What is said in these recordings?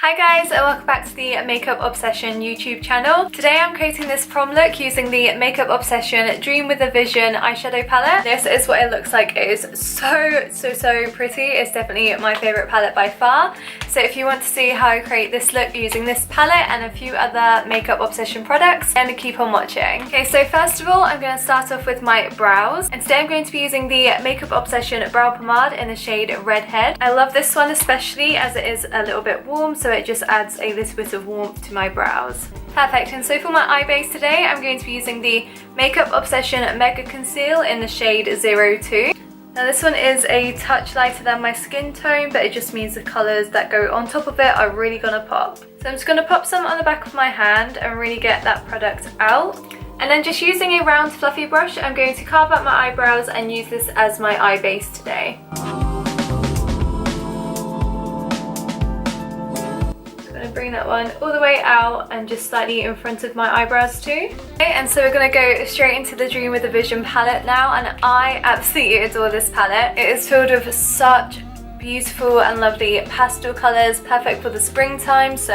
Hi guys, and welcome back to the Makeup Obsession YouTube channel. Today I'm creating this prom look using the Makeup Obsession Dream with a Vision eyeshadow palette. This is what it looks like. It is so pretty. It's definitely my favourite palette by far. So if you want to see how I create this look using this palette and a few other Makeup Obsession products, then keep on watching. Okay, so first of all I'm going to start off with my brows. And today I'm going to be using the Makeup Obsession Brow Pomade in the shade Redhead. I love this one especially as it is a little bit warm, so it just adds a little bit of warmth to my brows. Perfect, and so for my eye base today, I'm going to be using the Makeup Obsession Mega Conceal in the shade 02. Now this one is a touch lighter than my skin tone, but it just means the colours that go on top of it are really gonna pop. So I'm just gonna pop some on the back of my hand and really get that product out. And then just using a round fluffy brush, I'm going to carve out my eyebrows and use this as my eye base today. Bring that one all the way out and just slightly in front of my eyebrows too. Okay, and so we're going to go straight into the Dream with a Vision palette now, and I absolutely adore this palette. It is filled with such beautiful and lovely pastel colours, perfect for the springtime, so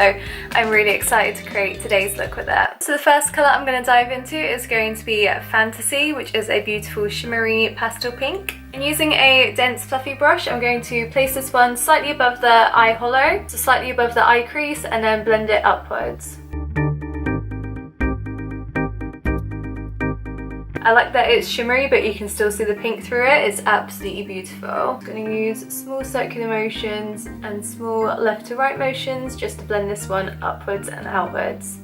I'm really excited to create today's look with it. So the first colour I'm going to dive into is going to be Fantasy, which is a beautiful shimmery pastel pink. And using a dense fluffy brush, I'm going to place this one slightly above the eye hollow, so slightly above the eye crease, and then blend it upwards. I like that it's shimmery, but you can still see the pink through it. It's absolutely beautiful. I'm going to use small circular motions and small left to right motions just to blend this one upwards and outwards.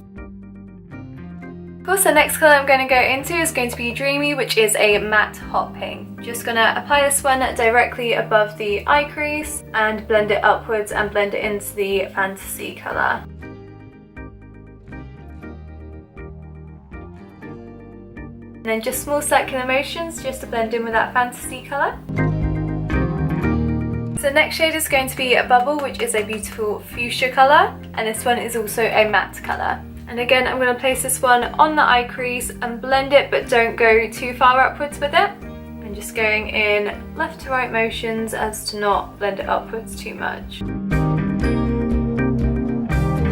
Of course, the next colour I'm going to go into is going to be Dreamy, which is a matte hot pink. Just going to apply this one directly above the eye crease and blend it upwards and blend it into the Fantasy colour. And then just small circular motions just to blend in with that Fantasy colour. So the next shade is going to be a Bubble, which is a beautiful fuchsia colour, and this one is also a matte colour. And again, I'm going to place this one on the eye crease and blend it, but don't go too far upwards with it. I'm just going in left to right motions as to not blend it upwards too much.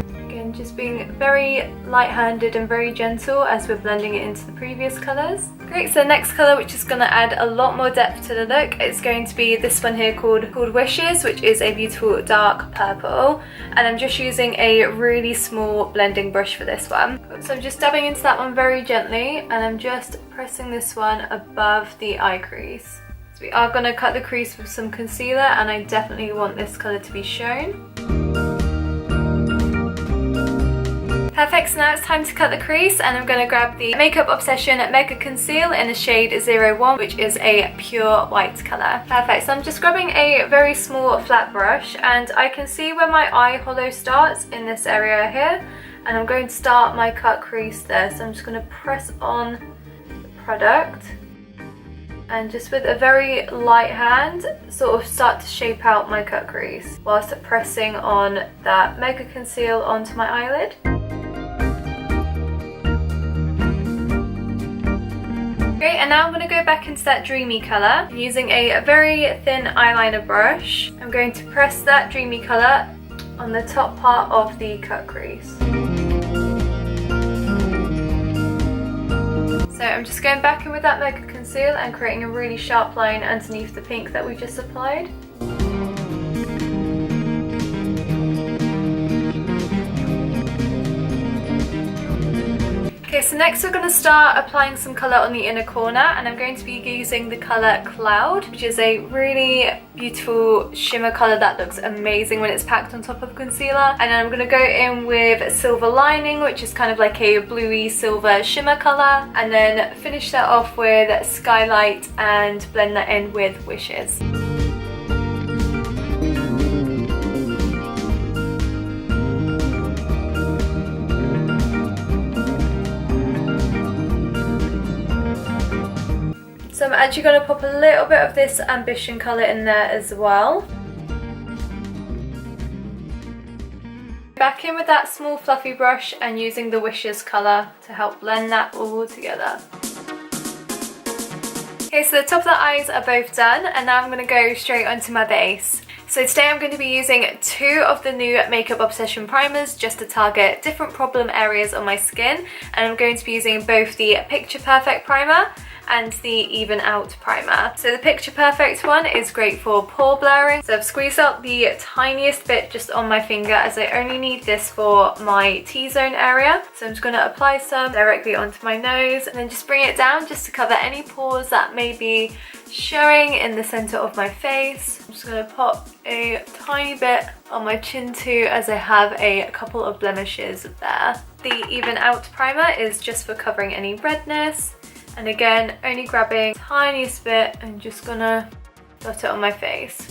Again, just being very light-handed and very gentle as we're blending it into the previous colours. Great, so the next colour, which is going to add a lot more depth to the look, is going to be this one here called Wishes, which is a beautiful dark purple. And I'm just using a really small blending brush for this one. So I'm just dabbing into that one very gently, and I'm just pressing this one above the eye crease. So we are going to cut the crease with some concealer, and I definitely want this colour to be shown. Perfect, so now it's time to cut the crease, and I'm going to grab the Makeup Obsession Mega Conceal in the shade 01, which is a pure white colour. Perfect, so I'm just grabbing a very small flat brush, and I can see where my eye hollow starts in this area here, and I'm going to start my cut crease there. So I'm just going to press on the product and just with a very light hand sort of start to shape out my cut crease whilst pressing on that Mega Conceal onto my eyelid. Great, and now I'm going to go back into that dreamy colour. Using a very thin eyeliner brush, I'm going to press that dreamy colour on the top part of the cut crease. So I'm just going back in with that Mega Conceal and creating a really sharp line underneath the pink that we just applied. Okay, so next we're going to start applying some colour on the inner corner, and I'm going to be using the colour Cloud, which is a really beautiful shimmer colour that looks amazing when it's packed on top of concealer. And then I'm going to go in with Silver Lining, which is kind of like a bluey silver shimmer colour, and then finish that off with Skylight and blend that in with Wishes. So I'm actually going to pop a little bit of this Ambition colour in there as well. Back in with that small fluffy brush and using the Wishes colour to help blend that all together. Okay, so the top of the eyes are both done, and now I'm going to go straight onto my base. So today I'm going to be using 2 of the new Makeup Obsession primers just to target different problem areas on my skin, and I'm going to be using both the Picture Perfect primer and the Even Out primer. So the Picture Perfect one is great for pore blurring. So I've squeezed out the tiniest bit just on my finger, as I only need this for my T-zone area. So I'm just going to apply some directly onto my nose and then just bring it down just to cover any pores that may be showing in the center of my face. I'm just going to pop a tiny bit on my chin too, as I have a couple of blemishes there. The Even Out primer is just for covering any redness. And again, only grabbing the tiniest bit and just gonna dot it on my face.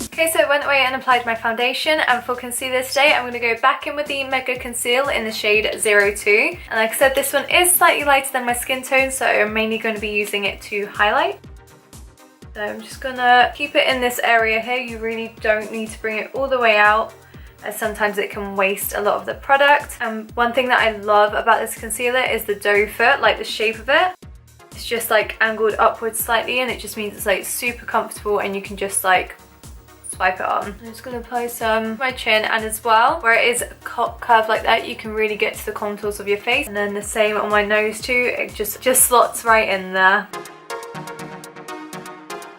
Okay, so I went away and applied my foundation, and for concealer today, I'm going to go back in with the Mega Conceal in the shade 02. And like I said, this one is slightly lighter than my skin tone, so I'm mainly going to be using it to highlight. So I'm just gonna keep it in this area here. You really don't need to bring it all the way out, as sometimes it can waste a lot of the product. And one thing that I love about this concealer is the doe foot, like the shape of it. It's just like angled upwards slightly, and it just means it's like super comfortable and you can just like swipe it on. I'm just going to apply some to my chin, and as well, where it is curved like that, you can really get to the contours of your face. And then the same on my nose too, it just slots right in there.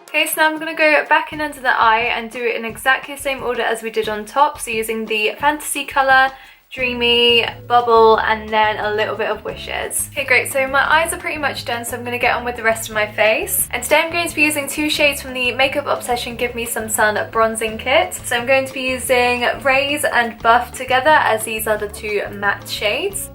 Okay, so now I'm going to go back in under the eye and do it in exactly the same order as we did on top. So using the Fantasy Colour, Dreamy, Bubble, and then a little bit of Wishes. Okay, great. So my eyes are pretty much done, so I'm going to get on with the rest of my face. And today I'm going to be using 2 shades from the Makeup Obsession Give Me Some Sun bronzing kit. So I'm going to be using Raise and Buff together, as these are the 2 matte shades.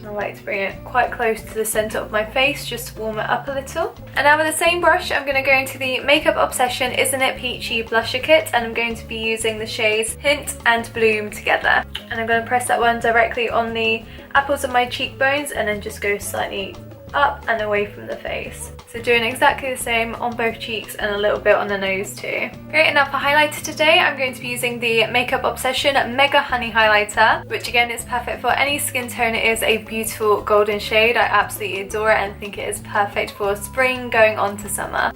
I like to bring it quite close to the centre of my face just to warm it up a little. And now with the same brush, I'm going to go into the Makeup Obsession Isn't It Peachy blusher kit, and I'm going to be using the shades Hint and Bloom together. And I'm going to press that one directly on the apples of my cheekbones and then just go slightly up and away from the face. So doing exactly the same on both cheeks and a little bit on the nose too. Great, and now for highlighter today, I'm going to be using the Makeup Obsession Mega Honey Highlighter, which again is perfect for any skin tone. It is a beautiful golden shade. I absolutely adore it and think it is perfect for spring going on to summer.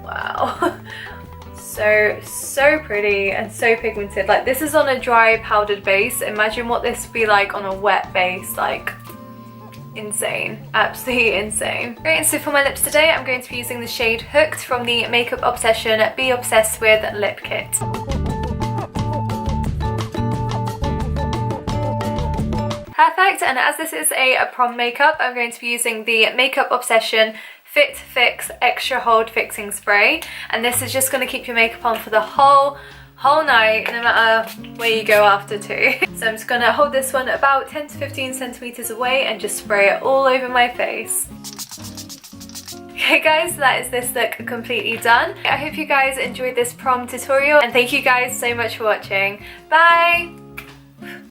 Wow. So pretty and so pigmented. Like, this is on a dry powdered base. Imagine what this would be like on a wet base. Like, insane, absolutely insane. Great, and so for my lips today, I'm going to be using the shade Hooked from the Makeup Obsession Be Obsessed With lip kit. Perfect, and as this is a prom makeup, I'm going to be using the Makeup Obsession Fit Fix Extra Hold Fixing Spray, and this is just going to keep your makeup on for the whole night, no matter where you go after too. So I'm just going to hold this one about 10 to 15 centimeters away and just spray it all over my face. Okay guys, so that is this look completely done. I hope you guys enjoyed this prom tutorial, and thank you guys so much for watching. Bye!